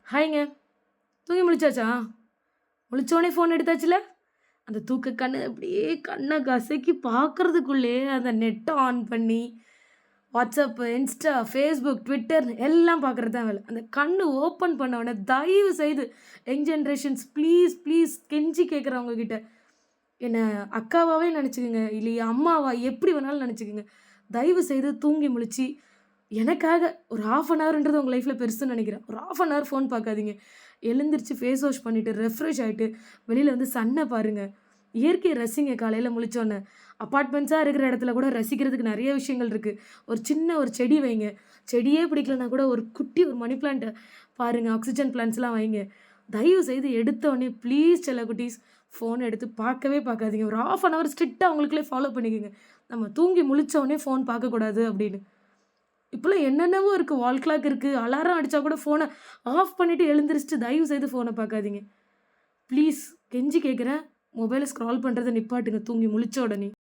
ஹாய்ங்க. தூங்கி முழிச்சாச்சா? முழிச்சோனே ஃபோன் எடுத்தாச்சுல? அந்த தூக்க கண்ணு அப்படியே கண்ண கசக்கி பார்க்கறதுக்குள்ளயே அந்த நெட்ட ஆன் பண்ணி, WhatsApp, Insta, Facebook, Twitter எல்லாம் பார்க்கறது தான் வேல. அந்த கண்ணு ஓப்பன் பண்ண உடனே தயவு செய்து யங் ஜெனரேஷன்ஸ் ப்ளீஸ், ப்ளீஸ் கெஞ்சி கேட்குறேன் உங்ககிட்ட. என்ன அக்காவாவே நெனச்சுக்கங்க. இல்லையா அம்மாவா எப்படி வேணாலும் நெனச்சுக்கங்க. தயவு செய்து தூங்கி முழிச்சு, எனக்காக ஒரு 1/2 அன் ஹவர்ன்றது உங்க லைஃப்ல பெருசுன்னு நெனைக்கிறேன். ஒரு 1/2 அன் ஹவர் ஃபோன் பார்க்காதீங்க. எழுந்திரிச்சு ஃபேஸ் வாஷ் பண்ணிட்டு, ரெஃப்ரெஷ் ஆயிட்டு, வெளியில வந்து சன்ன பாருங்க. இயற்கைய ரசிங்க காலையில முழிச்சோனே. அபார்ட்மெண்ட்ஸா இருக்கிற இடத்துல கூட ரசிக்கிறதுக்கு நெறைய விஷயங்கள் இருக்கு. ஒரு சின்ன ஒரு செடி வைங்க. செடியே பிடிக்கலனா கூட ஒரு குட்டி ஒரு மணி பிளான்ட்ட பாருங்க. ஆக்ஸிஜன் பிளான்ட்ஸ்லாம் வைங்க. தயவு செய்து எடுத்த உடனே ப்ளீஸ் செல்லக்குட்டீஸ் ஃபோன் எடுத்து பார்க்கவே பார்க்காதீங்க. ஒரு 1/2 அன் ஹவர் ஸ்ட்ரிக்ட்டா உங்களுக்குள்ளே ஃபாலோ பண்ணிக்கங்க. நம்ம தூங்கி முழிச்ச உடனே ஃபோன் பார்க்கக்கூடாது அப்படின்னு. இப்பலாம் என்னென்னவோ இருக்கு. வால் கிளாக் இருக்கு. அலாரம் அடிச்சா கூட ஃபோன ஆஃப் பண்ணிட்டு எழுந்திரிச்சுட்டு தயவு செய்து ஃபோன பார்க்காதீங்க. ப்ளீஸ் கெஞ்சி கேட்கிறேன். மொபைல ஸ்க்ரால் பண்றத நிப்பாட்டுங்க தூங்கி முழிச்ச உடனே.